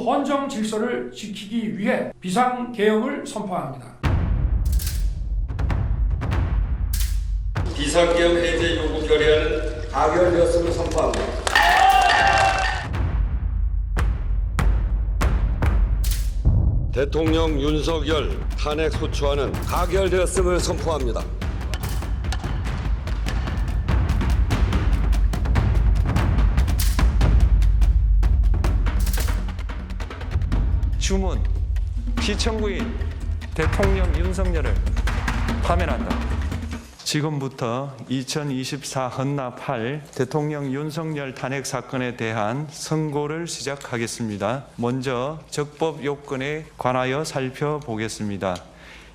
헌정 질서를 지키기 위해 비상계엄을 선포합니다. 비상계엄 해제 요구 결의안은 가결되었음을 선포합니다. 대통령 윤석열 탄핵 소추안은 가결되었음을 선포합니다. 주문, 피청구인 대통령 윤석열을 파면한다. 지금부터 2024 헌납 8 대통령 윤석열 탄핵 사건에 대한 선고를 시작하겠습니다. 먼저 적법 요건에 관하여 살펴보겠습니다.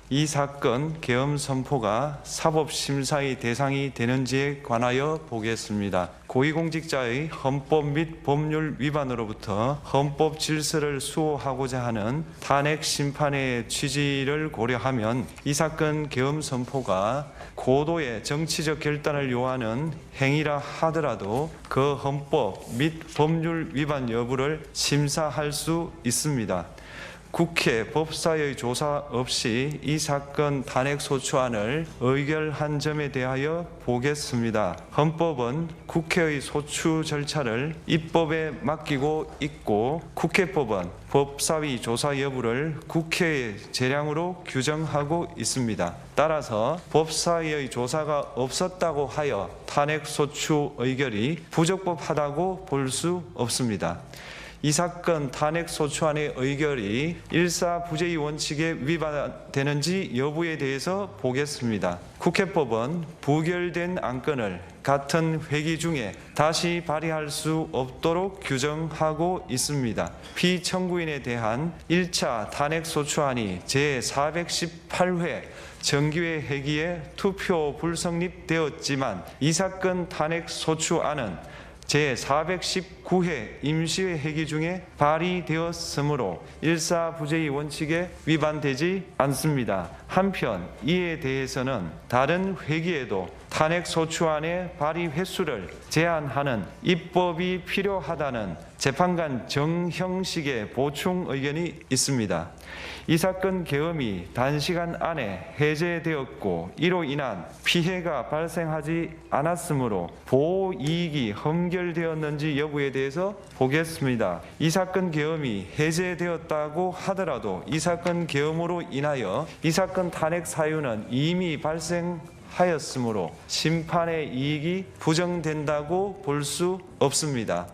이 사건 계엄 선포가 사법심사의 대상이 되는지에 관하여 보겠습니다. 고위공직자의 헌법 및 법률 위반으로부터 헌법 질서를 수호하고자 하는 탄핵 심판의 취지를 고려하면 이 사건 계엄 선포가 고도의 정치적 결단을 요하는 행위라 하더라도 그 헌법 및 법률 위반 여부를 심사할 수 있습니다. 국회 법사의 조사 없이 이 사건 탄핵 소추안을 의결한 점에 대하여 보겠습니다. 헌법은 국회의 소추 절차를 입법에 맡기고 있고 국회법은 법사위 조사 여부를 국회의 재량으로 규정하고 있습니다. 따라서 법사위의 조사가 없었다고 하여 탄핵 소추 의결이 부적법하다고 볼 수 없습니다. 이 사건 탄핵 소추안의 의결이 일사부재의 원칙에 위반되는지 여부에 대해서 보겠습니다. 국회법은 부결된 안건을 같은 회기 중에 다시 발의할 수 없도록 규정하고 있습니다. 피청구인에 대한 1차 탄핵 소추안이 제418회 정기회 회기에 투표 불성립되었지만 이 사건 탄핵 소추안은 제419회 임시회 회기 중에 발의되었으므로 일사부재의 원칙에 위반되지 않습니다. 한편 이에 대해서는 다른 회기에도 탄핵 소추안의 발의 횟수를 제한하는 입법이 필요하다는 재판관 정형식의 보충 의견이 있습니다. 이 사건 계엄이 단시간 안에 해제되었고 이로 인한 피해가 발생하지 않았으므로 보호 이익이 험결되었는지 여부에 대해서 보겠습니다. 이 사건 계엄이 해제되었다고 하더라도 이 사건 계엄으로 인하여 이 사건 탄핵 사유는 이미 발생하였으므로 심판의 이익이 부정된다고 볼 수 없습니다.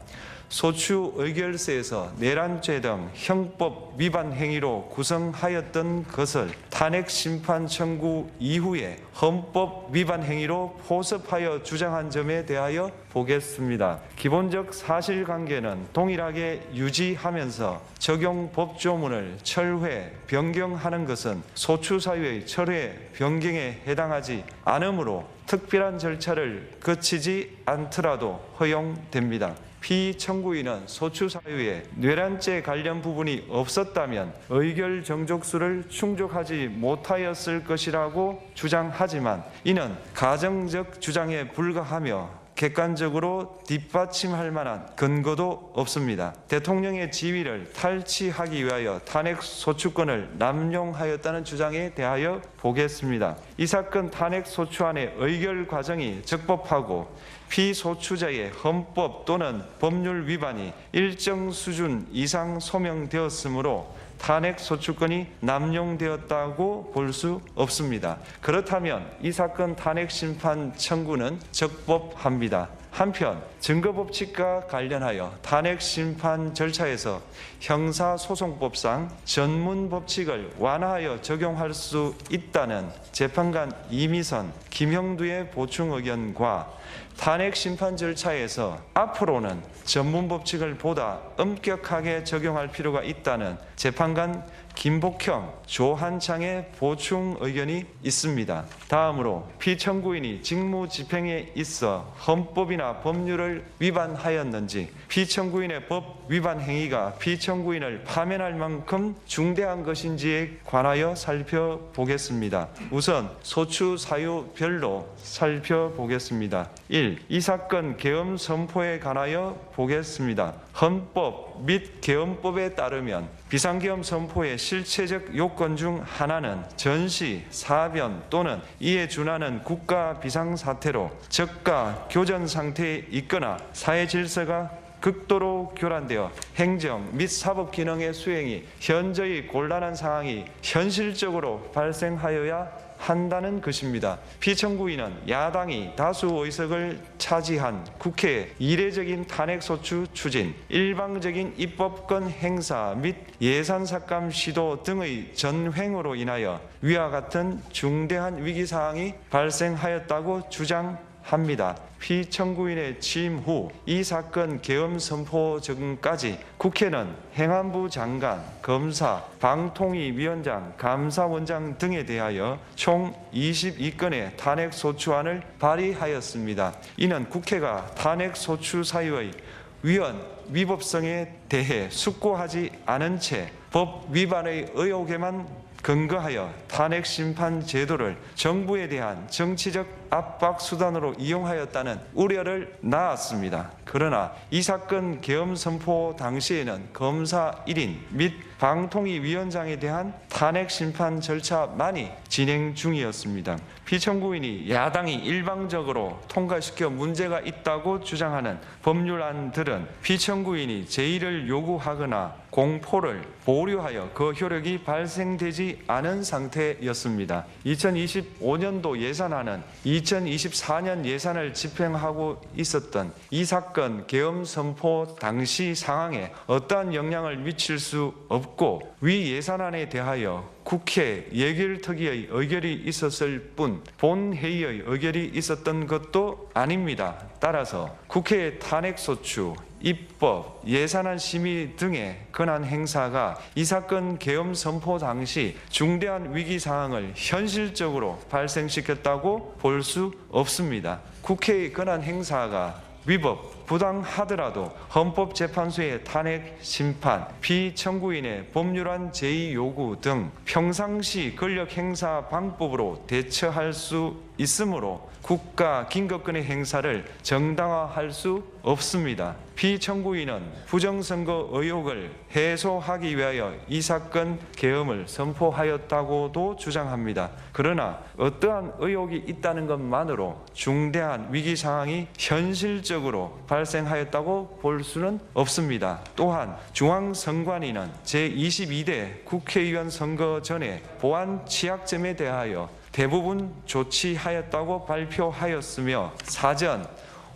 소추 의결서에서 내란죄 등 형법 위반 행위로 구성하였던 것을 탄핵 심판 청구 이후에 헌법 위반 행위로 포섭하여 주장한 점에 대하여 보겠습니다. 기본적 사실관계는 동일하게 유지하면서 적용 법조문을 철회, 변경하는 것은 소추 사유의 철회, 변경에 해당하지 않으므로 특별한 절차를 거치지 않더라도 허용됩니다. 피청구인은 소추 사유에 내란죄 관련 부분이 없었다면 의결 정족수를 충족하지 못하였을 것이라고 주장하지만 이는 가정적 주장에 불과하며 객관적으로 뒷받침할 만한 근거도 없습니다. 대통령의 지위를 탈취하기 위하여 탄핵 소추권을 남용하였다는 주장에 대하여 보겠습니다. 이 사건 탄핵 소추안의 의결 과정이 적법하고 피소추자의 헌법 또는 법률 위반이 일정 수준 이상 소명되었으므로 탄핵 소추권이 남용되었다고 볼 수 없습니다. 그렇다면 이 사건 탄핵 심판 청구는 적법합니다. 한편 증거법칙과 관련하여 탄핵 심판 절차에서 형사소송법상 전문법칙을 완화하여 적용할 수 있다는 재판관 이미선, 김형두의 보충 의견과 탄핵 심판 절차에서 앞으로는 전문법칙을 보다 엄격하게 적용할 필요가 있다는 재판관 김복형, 조한창의 보충 의견이 있습니다. 다음으로 피청구인이 직무집행에 있어 헌법이나 법률을 위반하였는지 피청구인의 법 위반 행위가 피청구인을 파면할 만큼 중대한 것인지에 관하여 살펴보겠습니다. 우선 소추 사유별로 살펴보겠습니다. 1. 1. 이 사건 계엄 선포에 관하여 보겠습니다. 헌법 및 계엄법에 따르면 비상계엄 선포의 실체적 요건 중 하나는 전시, 사변 또는 이에 준하는 국가 비상사태로 적가 교전 상태에 있거나 사회 질서가 극도로 교란되어 행정 및 사법 기능의 수행이 현저히 곤란한 상황이 현실적으로 발생하여야 한다는 것입니다. 피청구인은 야당이 다수 의석을 차지한 국회의 이례적인 탄핵소추 추진, 일방적인 입법권 행사 및 예산 삭감 시도 등의 전횡으로 인하여 위와 같은 중대한 위기사항이 발생하였다고 주장합니다. 피청구인의 취임 후 이 사건 계엄 선포 전까지 국회는 행안부 장관, 검사, 방통위위원장, 감사원장 등에 대하여 총 22건의 탄핵소추안을 발의하였습니다. 이는 국회가 탄핵소추 사유의 위헌, 위법성에 대해 숙고하지 않은 채 법 위반의 의혹에만 근거하여 탄핵심판 제도를 정부에 대한 정치적 압박 수단으로 이용하였다는 우려를 낳았습니다. 그러나 이 사건 계엄 선포 당시에는 검사 1인 및 방통위위원장에 대한 탄핵심판 절차만이 진행 중이었습니다. 피청구인이 야당이 일방적으로 통과시켜 문제가 있다고 주장하는 법률안들은 피청구인이 제의를 요구하거나 공포를 보류하여 그 효력이 발생되지 않은 상태였습니다. 2025년도 예산안은 2024년 예산을 집행하고 있었던 이 사건 계엄 선포 당시 상황에 어떠한 영향을 미칠 수 없고 위 예산안에 대하여 국회 예결특위의 의결이 있었을 뿐 본회의의 의결이 있었던 것도 아닙니다. 따라서 국회의 탄핵소추, 입법, 예산안 심의 등의 권한 행사가 이 사건 계엄 선포 당시 중대한 위기 상황을 현실적으로 발생시켰다고 볼 수 없습니다. 국회의 권한 행사가 위법, 부당하더라도 헌법재판소의 탄핵 심판, 피청구인의 법률안 제의 요구 등 평상시 권력 행사 방법으로 대처할 수 있으므로 국가 긴급권의 행사를 정당화할 수 없습니다. 피청구인은 부정선거 의혹을 해소하기 위하여 이 사건 계엄을 선포하였다고도 주장합니다. 그러나 어떠한 의혹이 있다는 것만으로 중대한 위기 상황이 현실적으로 발생하였다고 볼 수는 없습니다. 또한 중앙선관위는 제22대 국회의원 선거 전에 보안 취약점에 대하여 대부분 조치하였다고 발표하였으며 사전,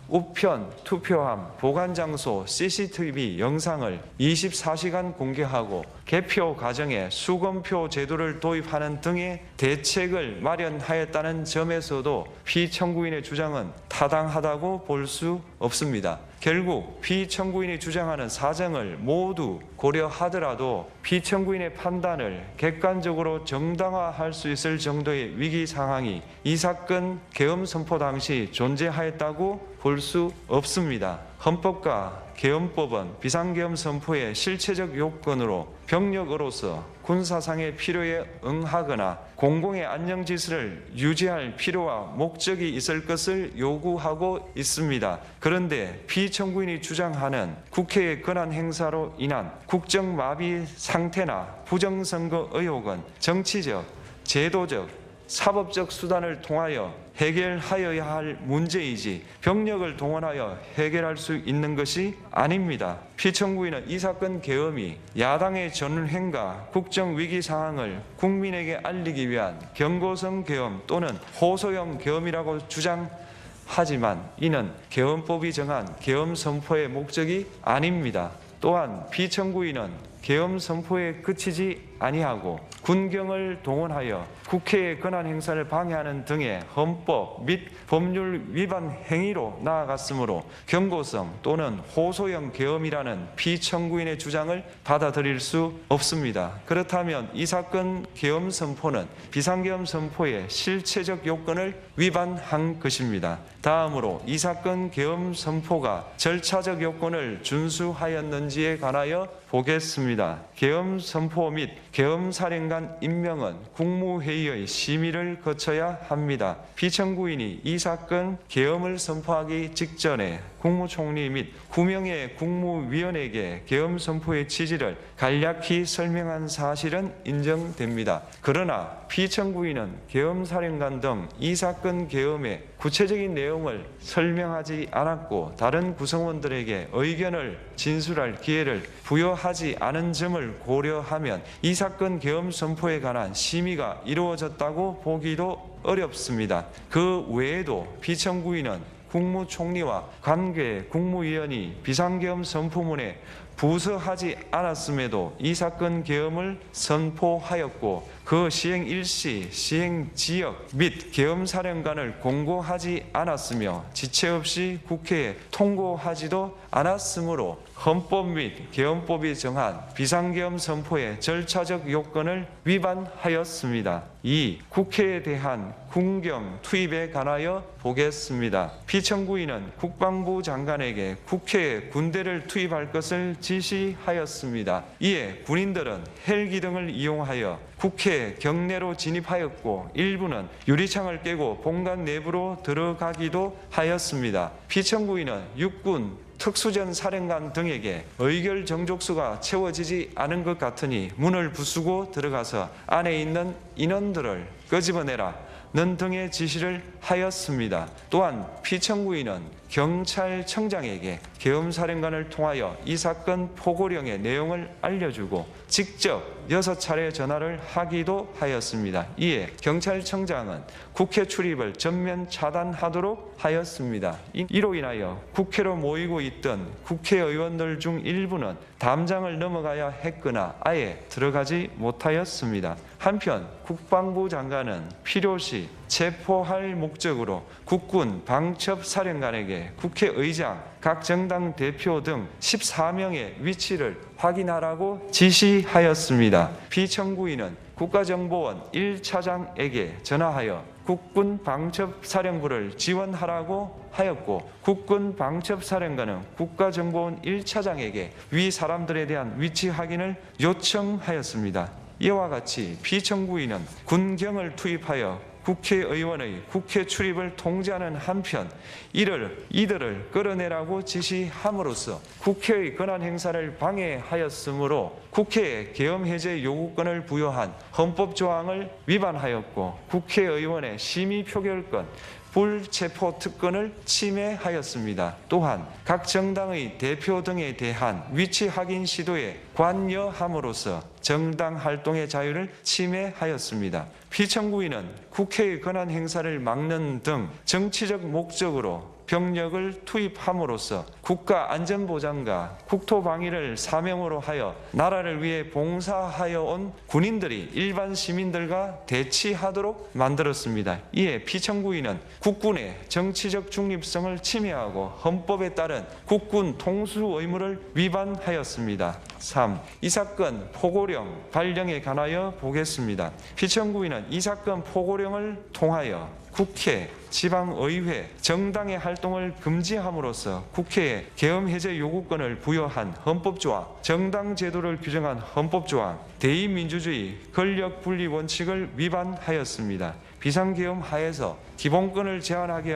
우편, 투표함, 보관장소, CCTV 영상을 24시간 공개하고 개표 과정에 수검표 제도를 도입하는 등의 대책을 마련하였다는 점에서도 피청구인의 주장은 타당하다고 볼 수 없습니다. 결국 피청구인이 주장하는 사정을 모두 고려하더라도 피청구인의 판단을 객관적으로 정당화할 수 있을 정도의 위기 상황이 이 사건 계엄 선포 당시 존재하였다고 볼 수 없습니다. 헌법과 계엄법은 비상계엄 선포의 실체적 요건으로 병력으로서 군사상의 필요에 응하거나 공공의 안정질서를 유지할 필요와 목적이 있을 것을 요구하고 있습니다. 그런데 피청구인이 주장하는 국회의 권한 행사로 인한 국정마비 상태나 부정선거 의혹은 정치적, 제도적, 사법적 수단을 통하여 해결하여야 할 문제이지 병력을 동원하여 해결할 수 있는 것이 아닙니다. 피청구인은 이 사건 계엄이 야당의 전횡과 국정위기 상황을 국민에게 알리기 위한 경고성 계엄 또는 호소형 계엄이라고 주장하지만 이는 계엄법이 정한 계엄 선포의 목적이 아닙니다. 또한 피청구인은 계엄 선포에 그치지 아니하고 군경을 동원하여 국회의 권한 행사를 방해하는 등의 헌법 및 법률 위반 행위로 나아갔으므로 경고성 또는 호소형 계엄이라는 피청구인의 주장을 받아들일 수 없습니다. 그렇다면 이 사건 계엄 선포는 비상계엄 선포의 실체적 요건을 위반한 것입니다. 다음으로 이 사건 계엄 선포가 절차적 요건을 준수하였는지에 관하여 보겠습니다. 계엄 선포 및 계엄 사령관 임명은 국무회의의 심의를 거쳐야 합니다. 피청구인이 이 사건 계엄을 선포하기 직전에 국무총리 및 9명의 국무위원에게 계엄 선포의 취지를 간략히 설명한 사실은 인정됩니다. 그러나 피청구인은 계엄 사령관 등 이 사건 계엄의 구체적인 내용을 설명하지 않았고 다른 구성원들에게 의견을 진술할 기회를 부여하지 않은 점을 고려하면 이 사건 계엄 선포에 관한 심의가 이루어졌다고 보기도 어렵습니다. 그 외에도 피청구인은 국무총리와 관계 국무위원이 비상계엄 선포문에 부서하지 않았음에도 이 사건 계엄을 선포하였고 그 시행 일시, 시행 지역 및 계엄 사령관을 공고하지 않았으며 지체 없이 국회에 통고하지도 않았으므로 헌법 및 계엄법이 정한 비상계엄 선포의 절차적 요건을 위반하였습니다. 2. 국회에 대한 군경 투입에 관하여 보겠습니다. 피청구인은 국방부 장관에게 국회에 군대를 투입할 것을 지시하였습니다. 이에 군인들은 헬기 등을 이용하여 국회 경내로 진입하였고 일부는 유리창을 깨고 본관 내부로 들어가기도 하였습니다. 피청구인은 육군 특수전 사령관 등에게 의결 정족수가 채워지지 않은 것 같으니 문을 부수고 들어가서 안에 있는 인원들을 끄집어내라 는 등의 지시를 하였습니다. 또한 피청구인은 경찰청장에게 계엄사령관을 통하여 이 사건 포고령의 내용을 알려주고 직접 6차례 전화를 하기도 하였습니다. 이에 경찰청장은 국회 출입을 전면 차단하도록 하였습니다. 이로 인하여 국회로 모이고 있던 국회의원들 중 일부는 담장을 넘어가야 했거나 아예 들어가지 못하였습니다. 한편 국방부 장관은 필요시 체포할 목적으로 국군 방첩사령관에게 국회의장, 각 정당 대표 등 14명의 위치를 확인하라고 지시하였습니다. 피청구인은 국가정보원 1차장에게 전화하여 국군 방첩사령부를 지원하라고 하였고 국군 방첩사령관은 국가정보원 1차장에게 위 사람들에 대한 위치 확인을 요청하였습니다. 이와 같이 피청구인은 군경을 투입하여 국회의원의 국회 출입을 통제하는 한편 이들을 끌어내라고 지시함으로써 국회의 권한 행사를 방해하였으므로 국회에 계엄 해제 요구권을 부여한 헌법 조항을 위반하였고 국회의원의 심의 표결권 불체포 특권을 침해하였습니다. 또한 각 정당의 대표 등에 대한 위치 확인 시도에 관여함으로써 정당 활동의 자유를 침해하였습니다. 피청구인은 국회의 권한 행사를 막는 등 정치적 목적으로 병력을 투입함으로써 국가 안전보장과 국토방위를 사명으로 하여 나라를 위해 봉사하여 온 군인들이 일반 시민들과 대치하도록 만들었습니다. 이에 피청구인은 국군의 정치적 중립성을 침해하고 헌법에 따른 국군 통수 의무를 위반하였습니다. 3. 이 사건 포고령 발령에 관하여 보겠습니다. 피청구인은 이 사건 포고령을 통하여 국회, 지방의회, 정당의 활동을 금지함으로써 국회에 계엄 해제 요구권을 부여한 헌법조항, 정당 제도를 규정한 헌법조항, 대의민주주의, 권력분리 원칙을 위반하였습니다. 비상계엄 하에서 기본권을 제한하기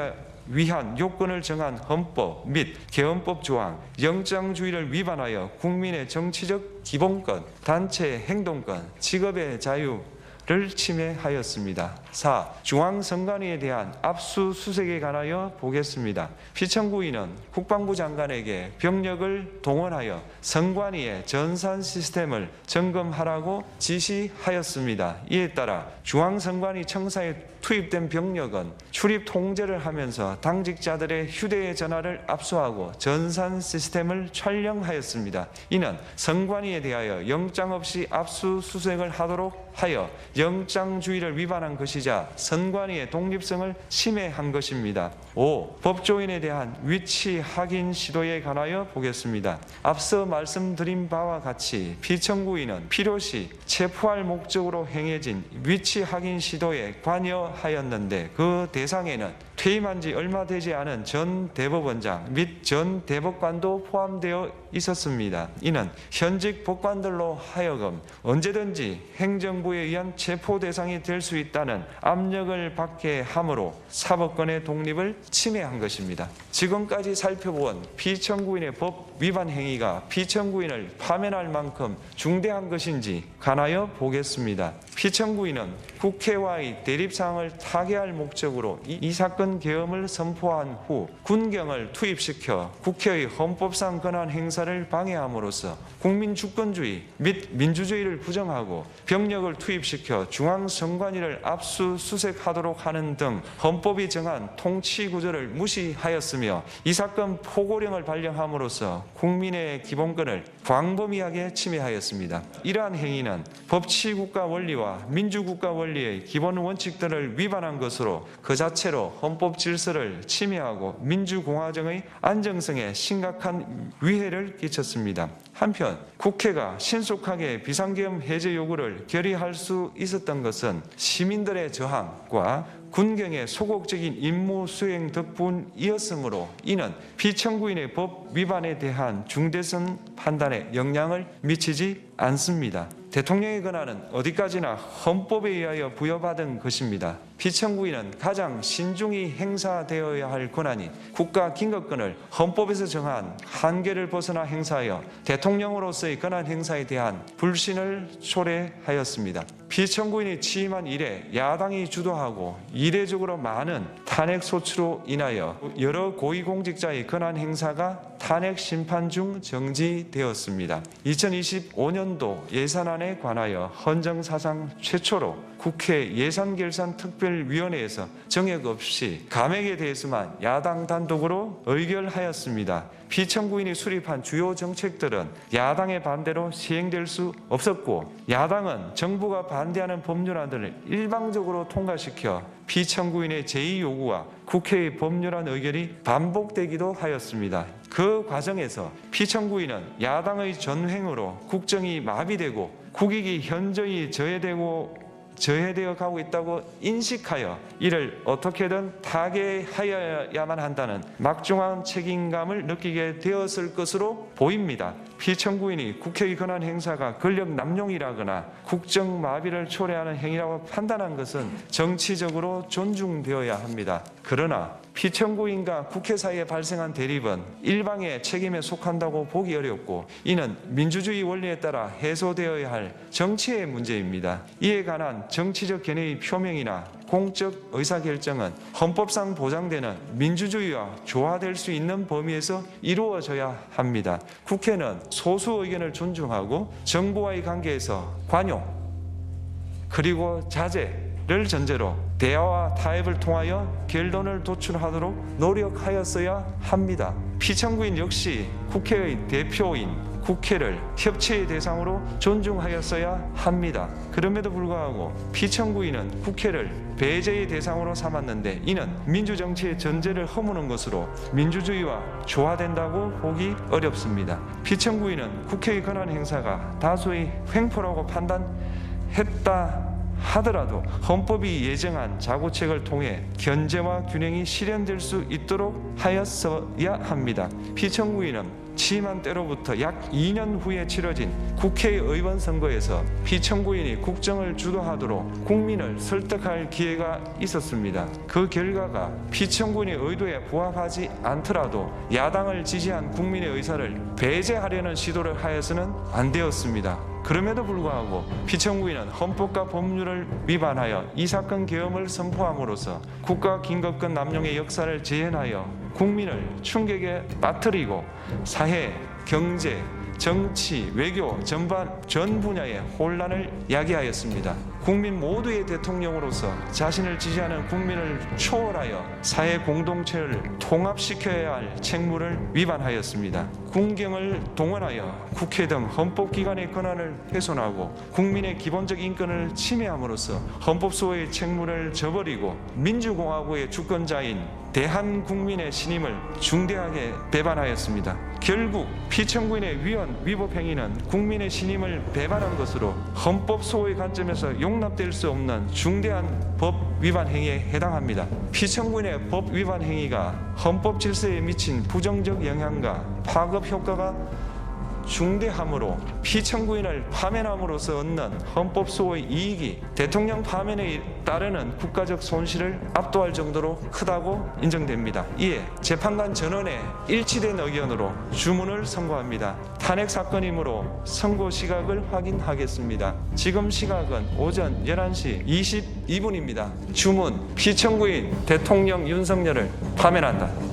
위한 요건을 정한 헌법 및 계엄법 조항, 영장주의를 위반하여 국민의 정치적 기본권, 단체 행동권, 직업의 자유 를 침해하였습니다. 4. 중앙선관위에 대한 압수수색에 관하여 보겠습니다. 피청구인은 국방부 장관에게 병력을 동원하여 선관위의 전산 시스템을 점검하라고 지시하였습니다. 이에 따라 중앙선관위 청사에 투입된 병력은 출입 통제를 하면서 당직자들의 휴대의 전화를 압수하고 전산 시스템을 촬영하였습니다. 이는 선관위에 대하여 영장 없이 압수수색을 하도록 하여 영장주의를 위반한 것이자 선관위의 독립성을 침해한 것입니다. 5. 법조인에 대한 위치 확인 시도에 관하여 보겠습니다. 앞서 말씀드린 바와 같이 피청구인은 필요시 체포할 목적으로 행해진 위치 확인 시도에 관여하였는데 그 대상에는 퇴임한 지 얼마 되지 않은 전 대법원장 및 전 대법관도 포함되어 있었습니다. 이는 현직 법관들로 하여금 언제든지 행정부에 의한 체포 대상이 될 수 있다는 압력을 받게 함으로 사법권의 독립을 침해한 것입니다. 지금까지 살펴본 피청구인의 법 위반 행위가 피청구인을 파면할 만큼 중대한 것인지 관하여 보겠습니다. 피청구인은 국회와의 대립사항을 타개할 목적으로 이 사건 계엄을 선포한 후 군경을 투입시켜 국회의 헌법상 권한 행사를 방해함으로써 국민 주권주의 및 민주주의를 부정하고 병력을 투입시켜 중앙선관위를 압수수색하도록 하는 등 헌법이 정한 통치 구조를 무시하였으며 이 사건 포고령을 발령함으로써 국민의 기본권을 광범위하게 침해하였습니다. 이러한 행위는 법치국가 원리와 민주국가 원리의 기본 원칙들을 위반한 것으로 그 자체로 헌법 질서를 침해하고 민주공화정의 안정성에 심각한 위해를 끼쳤습니다. 한편 국회가 신속하게 비상계엄 해제 요구를 결의할 수 있었던 것은 시민들의 저항과 군경의 소극적인 임무 수행 덕분이었으므로 이는 피청구인의 법 위반에 대한 중대성 판단에 영향을 미치지 않습니다. 대통령의 권한은 어디까지나 헌법에 의하여 부여받은 것입니다. 피청구인은 가장 신중히 행사되어야 할 권한인 국가긴급권을 헌법에서 정한 한계를 벗어나 행사하여 대통령으로서의 권한 행사에 대한 불신을 초래하였습니다. 피청구인이 취임한 이래 야당이 주도하고 이례적으로 많은 탄핵 소추로 인하여 여러 고위공직자의 권한 행사가 탄핵 심판 중 정지되었습니다. 2025년도 예산안에 관하여 헌정사상 최초로 국회 예산결산특별위원회에서 정액 없이 감액에 대해서만 야당 단독으로 의결하였습니다. 피청구인이 수립한 주요 정책들은 야당의 반대로 시행될 수 없었고 야당은 정부가 반대하는 법률안들을 일방적으로 통과시켜 피청구인의 제의 요구와 국회의 법률안 의결이 반복되기도 하였습니다. 그 과정에서 피청구인은 야당의 전횡으로 국정이 마비되고 국익이 현저히 저해되어 가고 있다고 인식하여 이를 어떻게든 타개하여야만 한다는 막중한 책임감을 느끼게 되었을 것으로 보입니다. 피청구인이 국회의 권한 행사가 권력 남용이라거나 국정 마비를 초래하는 행위라고 판단한 것은 정치적으로 존중되어야 합니다. 그러나 피청구인과 국회 사이에 발생한 대립은 일방의 책임에 속한다고 보기 어렵고 이는 민주주의 원리에 따라 해소되어야 할 정치의 문제입니다. 이에 관한 정치적 견해의 표명이나 공적 의사결정은 헌법상 보장되는 민주주의와 조화될 수 있는 범위에서 이루어져야 합니다. 국회는 소수 의견을 존중하고 정부와의 관계에서 관용 그리고 자제를 전제로 대화와 타협을 통하여 결론을 도출하도록 노력하였어야 합니다. 피청구인 역시 국회의 대표인 국회를 협치의 대상으로 존중하였어야 합니다. 그럼에도 불구하고 피청구인은 국회를 배제의 대상으로 삼았는데 이는 민주정치의 전제를 허무는 것으로 민주주의와 조화된다고 보기 어렵습니다. 피청구인은 국회의 권한 행사가 다수의 횡포라고 판단했다 하더라도 헌법이 예정한 자구책을 통해 견제와 균형이 실현될 수 있도록 하였어야 합니다. 피청구인은 취임한 때로부터 약 2년 후에 치러진 국회의원 선거에서 피청구인이 국정을 주도하도록 국민을 설득할 기회가 있었습니다. 그 결과가 피청구인의 의도에 부합하지 않더라도 야당을 지지한 국민의 의사를 배제하려는 시도를 하여서는 안 되었습니다. 그럼에도 불구하고 피청구인은 헌법과 법률을 위반하여 이 사건 계엄을 선포함으로써 국가긴급권 남용의 역사를 재현하여 국민을 충격에 빠뜨리고 사회, 경제, 정치, 외교 전반 전 분야의 혼란을 야기하였습니다. 국민 모두의 대통령으로서 자신을 지지하는 국민을 초월하여 사회 공동체를 통합시켜야 할 책무를 위반하였습니다. 군경을 동원하여 국회 등 헌법기관의 권한을 훼손하고 국민의 기본적 인권을 침해함으로써 헌법소의 책무를 저버리고 민주공화국의 주권자인 대한국민의 신임을 중대하게 배반하였습니다. 결국 피청구인의 위법 행위는 국민의 신임을 배반한 것으로 헌법 소호의 관점에서 용납될 수 없는 중대한 법 위반 행위에 해당합니다. 피청구인의 법 위반 행위가 헌법 질서에 미친 부정적 영향과 파급 효과가 중대하므로 피청구인을 파면함으로써 얻는 헌법 소호의 이익이 대통령 파면에 따르는 국가적 손실을 압도할 정도로 크다고 인정됩니다. 이에 재판관 전원의 일치된 의견으로 주문을 선고합니다. 탄핵 사건이므로 선고 시각을 확인하겠습니다. 지금 시각은 오전 11시 22분입니다. 주문: 피청구인 대통령 윤석열을 파면한다.